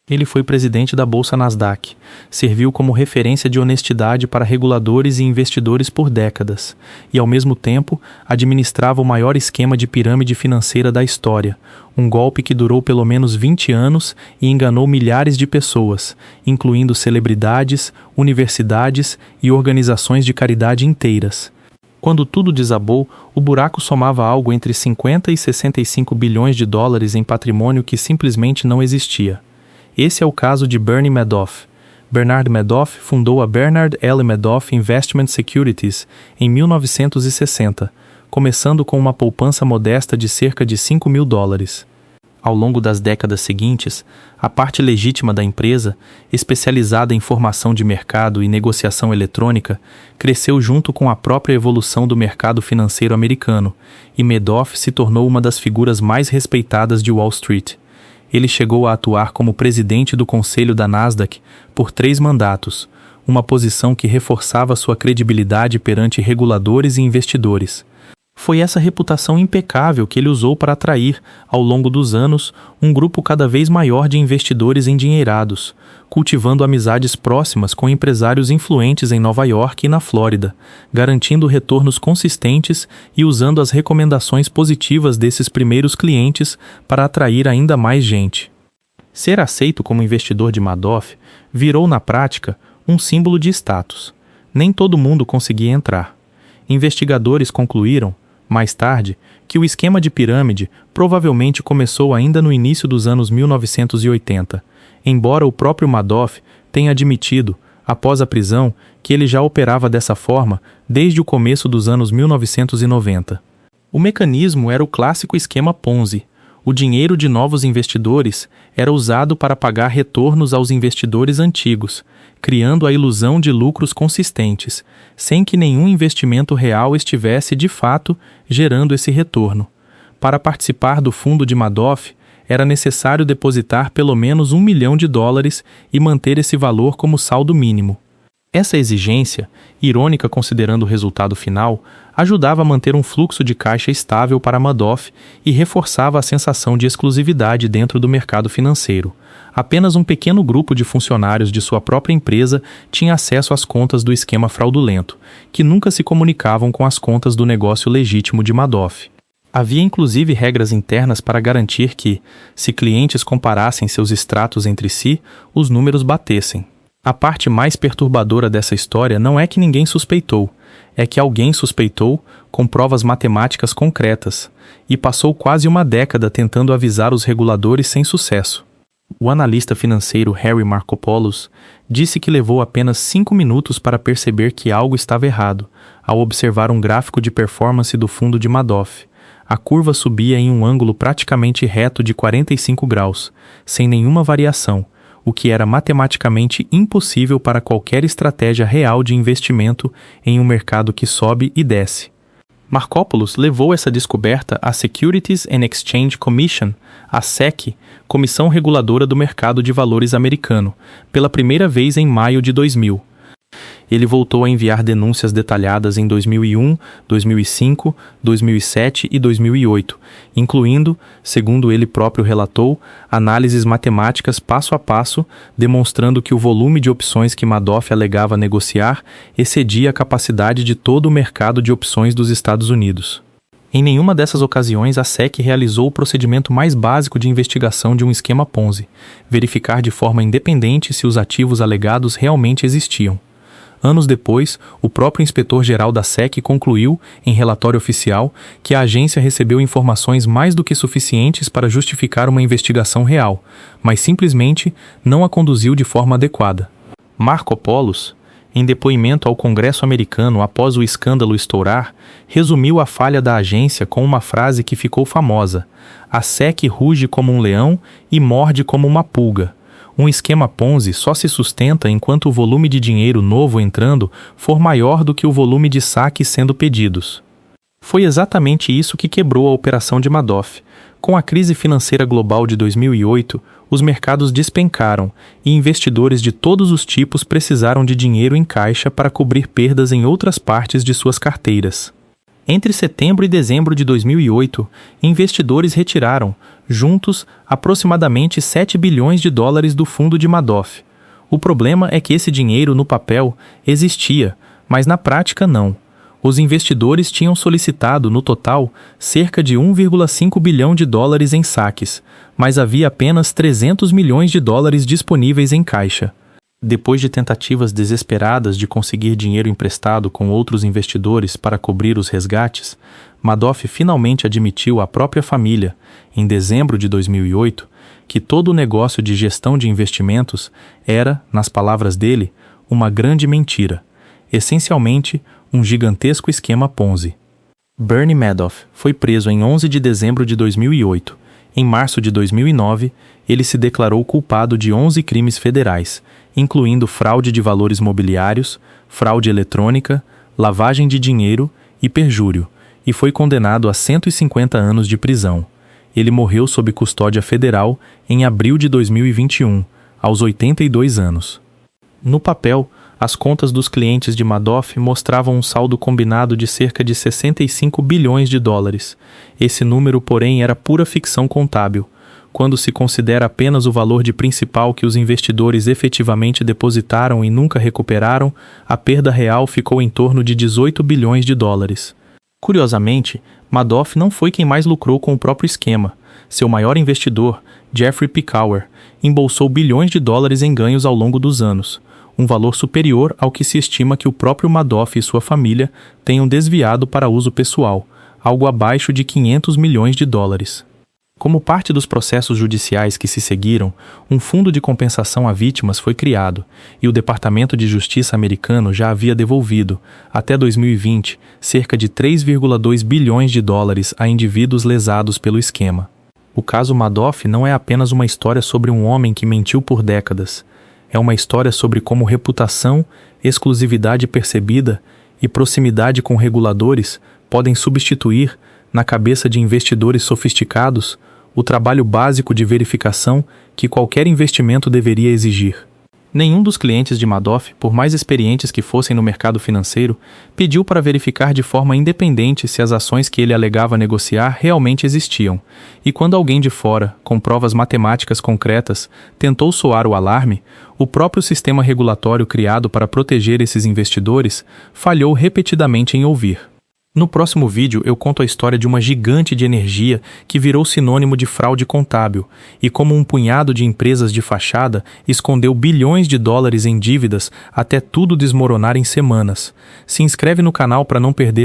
Ele foi presidente da Bolsa Nasdaq, serviu como referência de honestidade para reguladores e investidores por décadas, e ao mesmo tempo administrava o maior esquema de pirâmide financeira da história, um golpe que durou pelo menos 20 anos e enganou milhares de pessoas, incluindo celebridades, universidades e organizações de caridade inteiras. Quando tudo desabou, o buraco somava algo entre 50 e 65 bilhões de dólares em patrimônio que simplesmente não existia. Esse é o caso de Bernie Madoff. Bernard Madoff fundou a Bernard L. Madoff Investment Securities em 1960, começando com uma poupança modesta de cerca de $5.000. Ao longo das décadas seguintes, a parte legítima da empresa, especializada em formação de mercado e negociação eletrônica, cresceu junto com a própria evolução do mercado financeiro americano, e Madoff se tornou uma das figuras mais respeitadas de Wall Street. Ele chegou a atuar como presidente do conselho da Nasdaq por 3 mandatos, uma posição que reforçava sua credibilidade perante reguladores e investidores. Foi essa reputação impecável que ele usou para atrair, ao longo dos anos, um grupo cada vez maior de investidores endinheirados, cultivando amizades próximas com empresários influentes em Nova York e na Flórida, garantindo retornos consistentes e usando as recomendações positivas desses primeiros clientes para atrair ainda mais gente. Ser aceito como investidor de Madoff virou, na prática, um símbolo de status. Nem todo mundo conseguia entrar. Investigadores concluíram, mais tarde, que o esquema de pirâmide provavelmente começou ainda no início dos anos 1980, embora o próprio Madoff tenha admitido, após a prisão, que ele já operava dessa forma desde o começo dos anos 1990. O mecanismo era o clássico esquema Ponzi. O dinheiro de novos investidores era usado para pagar retornos aos investidores antigos, criando a ilusão de lucros consistentes, sem que nenhum investimento real estivesse, de fato, gerando esse retorno. Para participar do fundo de Madoff, era necessário depositar pelo menos $1 milhão e manter esse valor como saldo mínimo. Essa exigência, irônica considerando o resultado final, ajudava a manter um fluxo de caixa estável para Madoff e reforçava a sensação de exclusividade dentro do mercado financeiro. Apenas um pequeno grupo de funcionários de sua própria empresa tinha acesso às contas do esquema fraudulento, que nunca se comunicavam com as contas do negócio legítimo de Madoff. Havia inclusive regras internas para garantir que, se clientes comparassem seus extratos entre si, os números batessem. A parte mais perturbadora dessa história não é que ninguém suspeitou, é que alguém suspeitou com provas matemáticas concretas, e passou quase uma década tentando avisar os reguladores sem sucesso. O analista financeiro Harry Markopolos disse que levou apenas 5 minutos para perceber que algo estava errado, ao observar um gráfico de performance do fundo de Madoff. A curva subia em um ângulo praticamente reto de 45 graus, sem nenhuma variação, o que era matematicamente impossível para qualquer estratégia real de investimento em um mercado que sobe e desce. Markopolos levou essa descoberta à Securities and Exchange Commission, a SEC, Comissão Reguladora do Mercado de Valores americano, pela primeira vez em maio de 2000. Ele voltou a enviar denúncias detalhadas em 2001, 2005, 2007 e 2008, incluindo, segundo ele próprio relatou, análises matemáticas passo a passo, demonstrando que o volume de opções que Madoff alegava negociar excedia a capacidade de todo o mercado de opções dos Estados Unidos. Em nenhuma dessas ocasiões, a SEC realizou o procedimento mais básico de investigação de um esquema Ponzi, verificar de forma independente se os ativos alegados realmente existiam. Anos depois, o próprio inspetor-geral da SEC concluiu, em relatório oficial, que a agência recebeu informações mais do que suficientes para justificar uma investigação real, mas simplesmente não a conduziu de forma adequada. Markopolos, em depoimento ao Congresso americano após o escândalo estourar, resumiu a falha da agência com uma frase que ficou famosa: "A SEC ruge como um leão e morde como uma pulga." Um esquema Ponzi só se sustenta enquanto o volume de dinheiro novo entrando for maior do que o volume de saques sendo pedidos. Foi exatamente isso que quebrou a operação de Madoff. Com a crise financeira global de 2008, os mercados despencaram e investidores de todos os tipos precisaram de dinheiro em caixa para cobrir perdas em outras partes de suas carteiras. Entre setembro e dezembro de 2008, investidores retiraram, juntos, aproximadamente 7 bilhões de dólares do fundo de Madoff. O problema é que esse dinheiro, no papel, existia, mas na prática não. Os investidores tinham solicitado, no total, cerca de 1,5 bilhão de dólares em saques, mas havia apenas 300 milhões de dólares disponíveis em caixa. Depois de tentativas desesperadas de conseguir dinheiro emprestado com outros investidores para cobrir os resgates, Madoff finalmente admitiu à própria família, em dezembro de 2008, que todo o negócio de gestão de investimentos era, nas palavras dele, uma grande mentira, essencialmente um gigantesco esquema Ponzi. Bernie Madoff foi preso em 11 de dezembro de 2008. Em março de 2009, ele se declarou culpado de 11 crimes federais, incluindo fraude de valores mobiliários, fraude eletrônica, lavagem de dinheiro e perjúrio, e foi condenado a 150 anos de prisão. Ele morreu sob custódia federal em abril de 2021, aos 82 anos. No papel, as contas dos clientes de Madoff mostravam um saldo combinado de cerca de 65 bilhões de dólares. Esse número, porém, era pura ficção contábil. Quando se considera apenas o valor de principal que os investidores efetivamente depositaram e nunca recuperaram, a perda real ficou em torno de 18 bilhões de dólares. Curiosamente, Madoff não foi quem mais lucrou com o próprio esquema. Seu maior investidor, Jeffrey Pickauer, embolsou bilhões de dólares em ganhos ao longo dos anos, um valor superior ao que se estima que o próprio Madoff e sua família tenham desviado para uso pessoal, algo abaixo de 500 milhões de dólares. Como parte dos processos judiciais que se seguiram, um fundo de compensação a vítimas foi criado, e o Departamento de Justiça americano já havia devolvido, até 2020, cerca de 3,2 bilhões de dólares a indivíduos lesados pelo esquema. O caso Madoff não é apenas uma história sobre um homem que mentiu por décadas. É uma história sobre como reputação, exclusividade percebida e proximidade com reguladores podem substituir, na cabeça de investidores sofisticados, o trabalho básico de verificação que qualquer investimento deveria exigir. Nenhum dos clientes de Madoff, por mais experientes que fossem no mercado financeiro, pediu para verificar de forma independente se as ações que ele alegava negociar realmente existiam, e quando alguém de fora, com provas matemáticas concretas, tentou soar o alarme, o próprio sistema regulatório criado para proteger esses investidores falhou repetidamente em ouvir. No próximo vídeo eu conto a história de uma gigante de energia que virou sinônimo de fraude contábil e como um punhado de empresas de fachada escondeu bilhões de dólares em dívidas até tudo desmoronar em semanas. Se inscreve no canal para não perder